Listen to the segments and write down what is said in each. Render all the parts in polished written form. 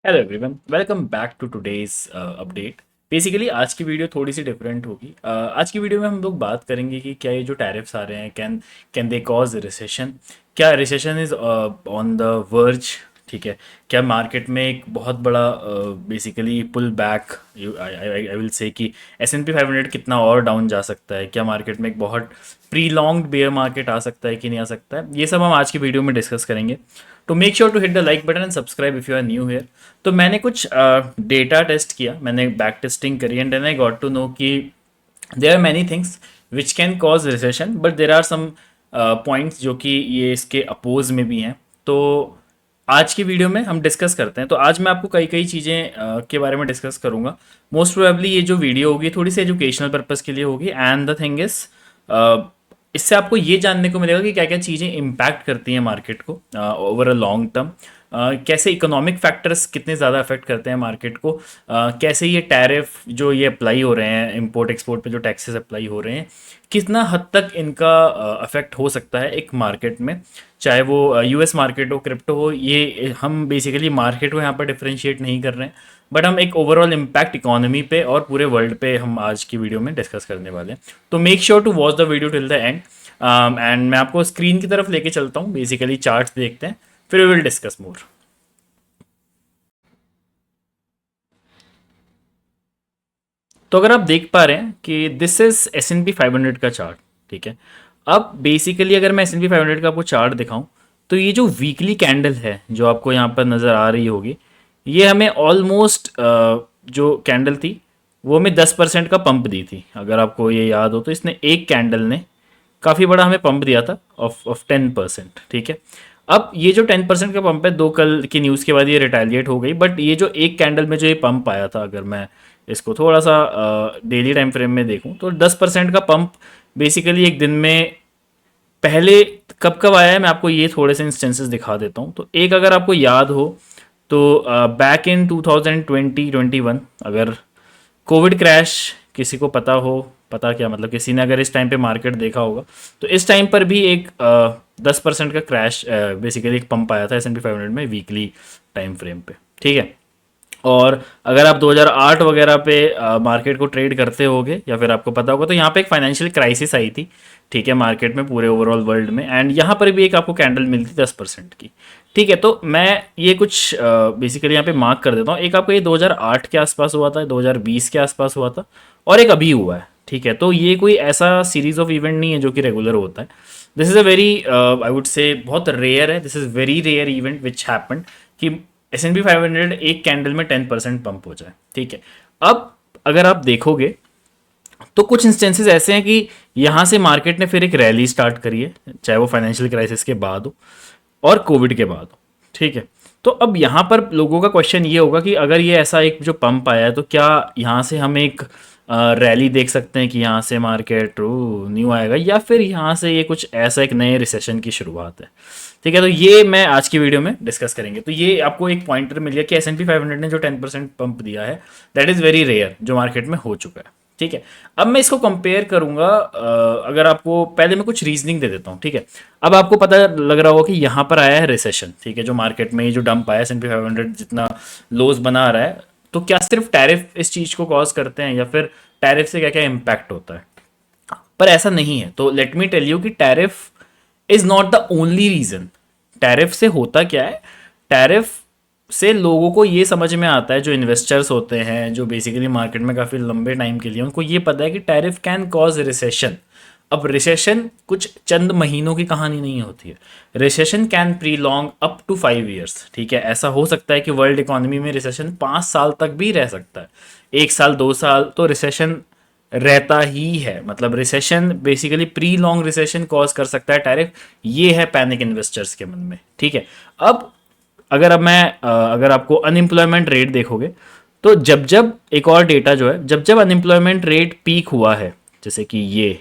Hello everyone, welcome back to today's update. Basically आज की video थोड़ी सी डिफरेंट होगी। आज की वीडियो में हम लोग बात करेंगे कि क्या ये जो टैरिफ्स आ रहे हैं can can they cause recession. क्या recession is on the verge? ठीक है। क्या मार्केट में एक बहुत बड़ा basically pull back I will say कि S&P 500 कितना और डाउन जा सकता है? क्या मार्केट में एक बहुत प्री लॉन्ग बेयर मार्केट आ सकता है कि नहीं आ सकता है? ये सब हम आज की वीडियो में डिस्कस करेंगे। तो make sure to hit the like button and subscribe if you are new here. तो मैंने कुछ डेटा टेस्ट किया, मैंने बैक टेस्टिंग करी and then I got to know कि there are many things which can cause recession, but there are some points जो कि ये इसके अपोज में भी हैं। तो आज की वीडियो में हम डिस्कस करते हैं। तो आज मैं आपको कई कई चीज़ें के बारे में डिस्कस करूंगा। मोस्ट प्रोबेबली ये जो वीडियो होगी थोड़ी सी एजुकेशनल पर्पज़ के लिए होगी एंड द थिंग इज इससे आपको ये जानने को मिलेगा कि क्या क्या चीज़ें इम्पैक्ट करती हैं मार्केट को ओवर अ लॉन्ग टर्म। कैसे इकोनॉमिक फैक्टर्स कितने ज़्यादा अफेक्ट करते हैं मार्केट को, कैसे ये टैरिफ जो ये अप्लाई हो रहे हैं, इंपोर्ट एक्सपोर्ट पे जो टैक्सेस अप्लाई हो रहे हैं, कितना हद तक इनका अफेक्ट हो सकता है एक मार्केट में, चाहे वो US मार्केट हो, क्रिप्टो हो। ये हम बेसिकली मार्केट को यहाँ पर डिफ्रेंशिएट नहीं कर रहे हैं, बट हम एक ओवरऑल इम्पैक्ट इकोनॉमी पे और पूरे वर्ल्ड पे हम आज की वीडियो में डिस्कस करने वाले हैं। तो make sure to watch the video till the end and मैं आपको स्क्रीन की तरफ लेके चलता हूँ। बेसिकली चार्ट्स देखते हैं, फिर वी विल डिस्कस मोर। तो अगर आप देख पा रहे हैं कि दिस इज S&P 500 का चार्ट, ठीक है। अब बेसिकली अगर मैं S&P 500 का आपको चार्ट दिखाऊं, तो ये जो वीकली कैंडल है जो आपको यहाँ पर नज़र आ रही होगी, ये हमें ऑलमोस्ट जो कैंडल थी वो हमें 10% का पंप दी थी। अगर आपको ये याद हो तो इसने एक कैंडल ने काफ़ी बड़ा हमें पंप दिया था ऑफ 10%, ठीक है। अब ये जो 10% का पंप है, दो कल की न्यूज़ के बाद ये रिटेलिएट हो गई, बट ये जो एक कैंडल में जो ये पंप आया था, अगर मैं इसको थोड़ा सा डेली टाइम फ्रेम में देखूं, तो 10% का पंप बेसिकली एक दिन में पहले कब कब आया है, मैं आपको ये थोड़े से इंस्टेंसेस दिखा देता हूँ। तो एक अगर आपको याद हो तो बैक इन 2020-21, अगर कोविड क्रैश किसी को पता हो, पता क्या मतलब किसी ने अगर इस टाइम पे मार्केट देखा होगा, तो इस टाइम पर भी एक 10% का क्रैश बेसिकली एक पंप आया था S&P 500 में वीकली टाइम फ्रेम पे, ठीक है। और अगर आप 2008 वगैरह पे मार्केट को ट्रेड करते होगे या फिर आपको पता होगा, तो यहाँ पे एक फाइनेंशियल क्राइसिस आई थी, ठीक है, मार्केट में पूरे ओवरऑल वर्ल्ड में, एंड यहाँ पर भी एक आपको कैंडल मिली थी 10% की, ठीक है। तो मैं ये कुछ बेसिकली यहाँ पे मार्क कर देता हूँ। एक आपको ये 2008 के आसपास हुआ था, 2020 के आसपास हुआ था, और एक अभी हुआ है, ठीक है। तो ये कोई ऐसा सीरीज ऑफ इवेंट नहीं है जो कि रेगुलर होता है। This is a very I would say बहुत रेयर है, this is very rare event which happen कि S&P 500 एक कैंडल में 10% पंप हो जाए, ठीक है। अब अगर आप देखोगे तो कुछ इंस्टेंसेस ऐसे हैं कि यहाँ से मार्केट ने फिर एक रैली स्टार्ट करी है, चाहे वो फाइनेंशियल क्राइसिस के बाद हो और कोविड के बाद हो, ठीक है। तो अब यहाँ पर लोगों का क्वेश्चन ये होगा कि अगर ये ऐसा एक जो पंप आया है, तो क्या यहाँ से हम एक रैली देख सकते हैं कि यहाँ से मार्केट न्यू आएगा, या फिर यहाँ से ये कुछ ऐसा एक नए रिसेशन की शुरुआत है, ठीक है। तो ये मैं आज की वीडियो में डिस्कस करेंगे। तो ये आपको एक पॉइंटर मिल गया कि S&P 500 ने जो 10% पंप दिया है, दैट इज़ वेरी रेयर जो मार्केट में हो चुका है, ठीक है। अब मैं इसको कंपेयर करूंगा, अगर आपको पहले मैं कुछ रीजनिंग दे देता हूँ, ठीक है। अब आपको पता लग रहा होगा कि यहाँ पर आया है रिसेशन, ठीक है, जो मार्केट में ये जो डंप आया है, S&P 500 जितना लोज बना रहा है, तो क्या सिर्फ टैरिफ इस चीज़ को कॉज करते हैं या फिर टैरिफ से क्या क्या इम्पैक्ट होता है? पर ऐसा नहीं है। तो लेट मी टेल यू कि tariff is not the only reason. Tariff से होता क्या है, टैरिफ से लोगों को ये समझ में आता है, जो इन्वेस्टर्स होते हैं, जो बेसिकली मार्केट में काफ़ी लंबे टाइम के लिए, उनको ये पता है कि टैरिफ कैन कॉज रिसेशन। अब रिसेशन कुछ चंद महीनों की कहानी नहीं होती है। Recession can prolong up to 5 years, ठीक है। ऐसा हो सकता है कि वर्ल्ड इकोनॉमी में रिसेशन 5 साल तक भी रह सकता है, 1 साल 2 साल तो रिसेशन रहता ही है। मतलब recession basically pre long recession cause कर सकता है टैरिफ। ये है पैनिक इन्वेस्टर्स के मन में, ठीक है। अब अगर आपको अनएम्प्लॉयमेंट रेट देखोगे, तो जब जब एक और डेटा जो है, जब जब अनएम्प्लॉयमेंट रेट पीक हुआ है, जैसे कि ये,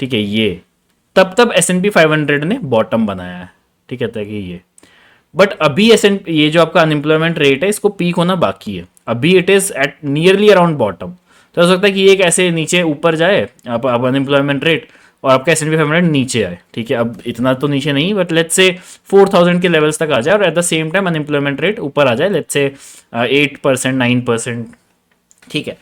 ठीक है, ये तब तब S&P 500 ने बॉटम बनाया है, ठीक है, ताकि ये, बट अभी ये जो आपका अनएम्प्लॉयमेंट रेट है, इसको पीक होना बाकी है। अभी it is at nearly around bottom. तो हो सकता है कि एक ऐसे नीचे ऊपर जाए आप अनएम्प्लॉयमेंट रेट, और आपका S&P 500 नीचे आए, ठीक है, अब इतना तो नीचे नहीं बट लेट्स से 4000 के लेवल्स तक आ जाए और at the same time unemployment rate ऊपर आ जाए, लेट्स से 8% 9%, ठीक है,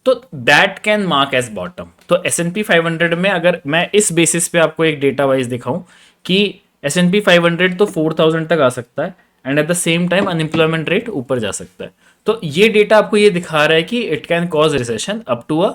तो that can mark as bottom. तो S&P 500 में अगर मैं इस बेसिस पे आपको एक डेटा वाइज दिखाऊं कि S&P 500 तो 4000 तक आ सकता है and at the same time unemployment rate ऊपर जा सकता है, तो ये डेटा आपको ये दिखा रहा है कि it can cause recession up to a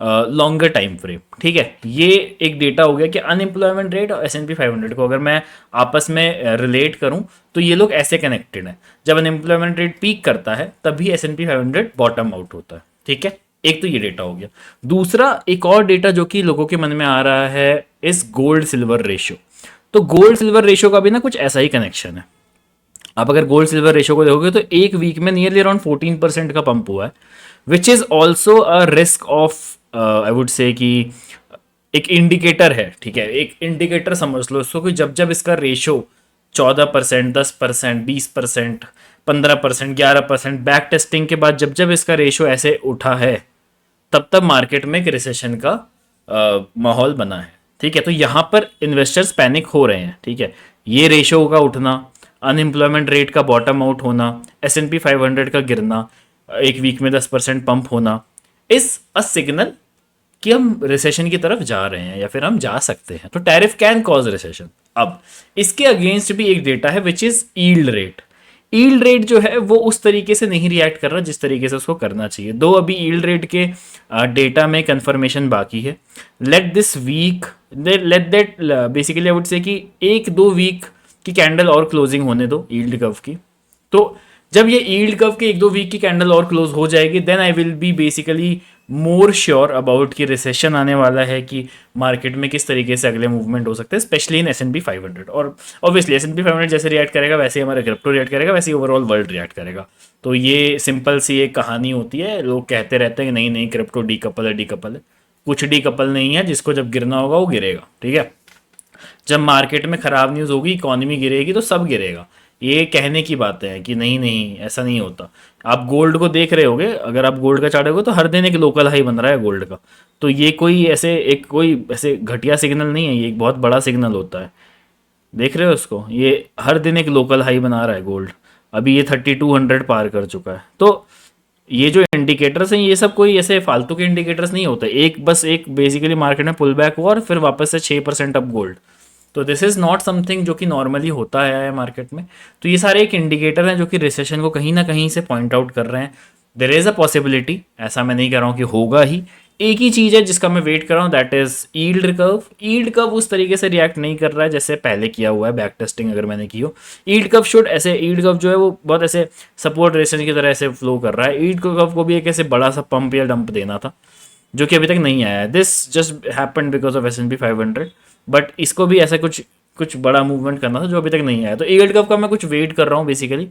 longer time frame, ठीक है। ये एक डेटा हो गया कि अनएम्प्लॉयमेंट रेट और S&P 500 को अगर मैं आपस में रिलेट करूं तो ये लोग ऐसे कनेक्टेड हैं, जब अनएम्प्लॉयमेंट रेट पीक करता है तभी S&P 500 बॉटम आउट होता है, ठीक है। एक तो ये डेटा हो गया। दूसरा एक और डेटा जो कि लोगों के मन में आ रहा है इस गोल्ड सिल्वर रेशियो। तो गोल्ड सिल्वर रेशियो का भी ना कुछ ऐसा ही कनेक्शन है। आप अगर गोल्ड सिल्वर रेशियो को देखोगे तो एक वीक में नियरली अराउंड 14% का पंप हुआ है, which is also a risk of, I would say कि एक इंडिकेटर है, ठीक है, एक इंडिकेटर समझ लो इसको कि जब जब इसका रेशियो 14%, 10%, 20%, 15%, 11%, बैक टेस्टिंग के बाद जब जब इसका रेशियो ऐसे उठा है तब तब मार्केट में एक रिसेशन का माहौल बना है, ठीक है। तो यहाँ पर इन्वेस्टर्स पैनिक हो रहे हैं, ठीक है। ये रेशियो का उठना, अनएम्प्लॉयमेंट रेट का बॉटम आउट होना, S&P 500 का गिरना, एक वीक में 10% पंप होना, इज अ सिग्नल कि हम रिसेशन की तरफ जा रहे हैं या फिर हम जा सकते हैं। तो टैरिफ कैन कॉज रिसेशन। अब इसके अगेंस्ट भी एक डेटा है which is yield rate. Yield rate जो है वो उस तरीके से नहीं रिएक्ट कर रहा जिस तरीके से उसको करना चाहिए, दो अभी यील्ड रेट के डेटा में कंफर्मेशन बाकी है। Let this week, let that basically I would say कि एक दो वीक की कैंडल और क्लोजिंग होने दो यील्ड कर्व की। तो जब ये यील्ड कर्व के एक दो वीक की कैंडल और क्लोज हो जाएगी then I will be basically more sure about कि रिसेशन आने वाला है, कि मार्केट में किस तरीके से अगले मूवमेंट हो सकते हैं, स्पेशली इन S&P 500। और ऑब्वियसली S&P 500 जैसे रिएक्ट करेगा वैसे ही हमारा क्रिप्टो रिएक्ट करेगा, वैसे ही ओवरऑल वर्ल्ड रिएक्ट करेगा। तो ये सिंपल सी एक कहानी होती है। लोग कहते रहते हैं कि नहीं नहीं क्रिप्टो डीकपल है, डीकपल है। कुछ डीकपल नहीं है, जिसको जब गिरना होगा वो गिरेगा, ठीक है। जब मार्केट में खराब न्यूज़ होगी, इकोनॉमी गिरेगी तो सब गिरेगा। ये कहने की बातें हैं कि नहीं नहीं ऐसा नहीं होता। आप गोल्ड को देख रहे होगे, अगर आप गोल्ड का चार्ट देखोगे तो हर दिन एक लोकल हाई बन रहा है गोल्ड का। तो ये कोई ऐसे घटिया सिग्नल नहीं है, ये एक बहुत बड़ा सिग्नल होता है। देख रहे हो उसको, ये हर दिन एक लोकल हाई बना रहा है गोल्ड। अभी ये 3200 पार कर चुका है। तो ये जो इंडिकेटर्स हैं ये सब कोई ऐसे फालतू के इंडिकेटर्स नहीं होते। एक बेसिकली मार्केट में पुल बैक हुआ और फिर वापस से 6% अप गोल्ड। तो दिस इज़ नॉट समथिंग जो कि नॉर्मली होता है मार्केट में। तो ये सारे एक इंडिकेटर हैं जो कि रिसेशन को कहीं ना कहीं से पॉइंट आउट कर रहे हैं। देर इज़ अ पॉसिबिलिटी, ऐसा मैं नहीं कह रहा हूँ कि होगा ही। एक ही चीज़ है जिसका मैं वेट कर रहा हूँ, that is yield curve. Yield curve उस तरीके से रिएक्ट नहीं कर रहा है जैसे पहले किया हुआ है, बैक टेस्टिंग अगर मैंने की हो। यील्ड कर्व जो है वो बहुत ऐसे सपोर्ट रेशन की तरह ऐसे फ्लो कर रहा है। यील्ड कर्व को भी एक ऐसे बड़ा सा पंप या डंप देना था जो कि अभी तक नहीं आया है। This just happened because of S&P 500, but इसको भी ऐसा कुछ कुछ बड़ा मूवमेंट करना था जो अभी तक नहीं आया। तो यील्ड कर्व का मैं कुछ वेट कर रहा हूँ बेसिकली।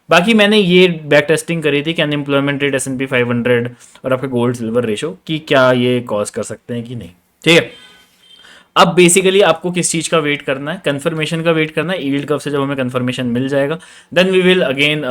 बाकी मैंने ये बैक टेस्टिंग करी थी कि अनएम्प्लॉयमेंट रेट, S&P 500 और आपके गोल्ड सिल्वर रेशो कि क्या ये कॉज कर सकते हैं कि नहीं, ठीक है। अब बेसिकली आपको किस चीज़ का वेट करना है, कंफर्मेशन का वेट करना है। यील्ड कर्व से जब हमें कंफर्मेशन मिल जाएगा देन वी विल अगेन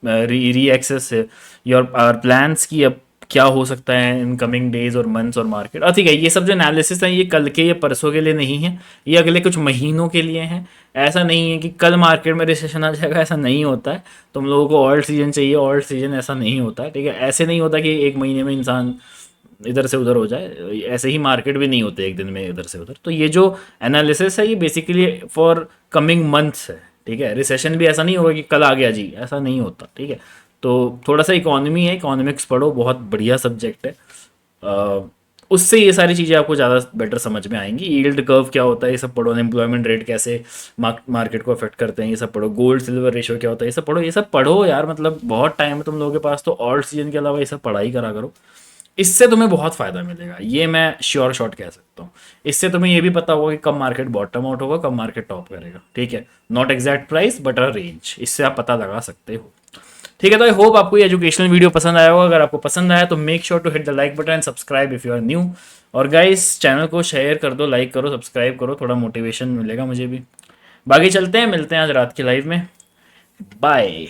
री एक्सेस योर आवर प्लान्स की अब क्या हो सकता है इन कमिंग डेज और मंथ्स और मार्केट। और ठीक है, ये सब जो एनालिसिस है ये कल के या परसों के लिए नहीं है, ये अगले कुछ महीनों के लिए हैं। ऐसा नहीं है कि कल मार्केट में रिसेशन आ जाएगा, ऐसा नहीं होता है। तुम लोगों को ऑल्ट सीजन चाहिए, ऑल्ट सीजन ऐसा नहीं होता है, ठीक है। ऐसे नहीं होता कि एक महीने में इंसान इधर से उधर हो जाए, ऐसे ही मार्केट भी नहीं होते एक दिन में इधर से उधर। तो ये जो एनालिसिस है ये बेसिकली फॉर कमिंग मंथ्स है, ठीक है। रिसेशन भी ऐसा नहीं होगा कि कल आ गया जी, ऐसा नहीं होता, ठीक है। तो थोड़ा सा इकोनॉमी है, इकोनॉमिक्स पढ़ो, बहुत बढ़िया सब्जेक्ट है। उससे ये सारी चीज़ें आपको ज़्यादा बेटर समझ में आएंगी। यील्ड कर्व क्या होता है ये सब पढ़ो, अनएम्प्लॉयमेंट रेट कैसे मार्केट को अफेक्ट करते हैं ये सब पढ़ो, गोल्ड सिल्वर रेशियो क्या होता है ये सब पढ़ो। ये सब पढ़ो यार, मतलब बहुत टाइम है तुम लोगों के पास, तो ऑल्ट सीजन के अलावा ये सब पढ़ाई करा करो। इससे तुम्हें बहुत फायदा मिलेगा, ये मैं श्योर शॉट कह सकता हूँ। इससे तुम्हें ये भी पता होगा कि कब मार्केट बॉटम आउट होगा, कब मार्केट टॉप करेगा, ठीक है। Not exact price but a range, इससे आप पता लगा सकते हो, ठीक है। तो आई होप आपको ये एजुकेशनल वीडियो पसंद आया होगा। अगर आपको पसंद आया तो make sure to hit the like button and subscribe if you are new. और गाइस चैनल को शेयर कर दो, लाइक करो, सब्सक्राइब करो, थोड़ा मोटिवेशन मिलेगा मुझे भी। बाकी चलते हैं, मिलते हैं आज रात की लाइव में। बाय।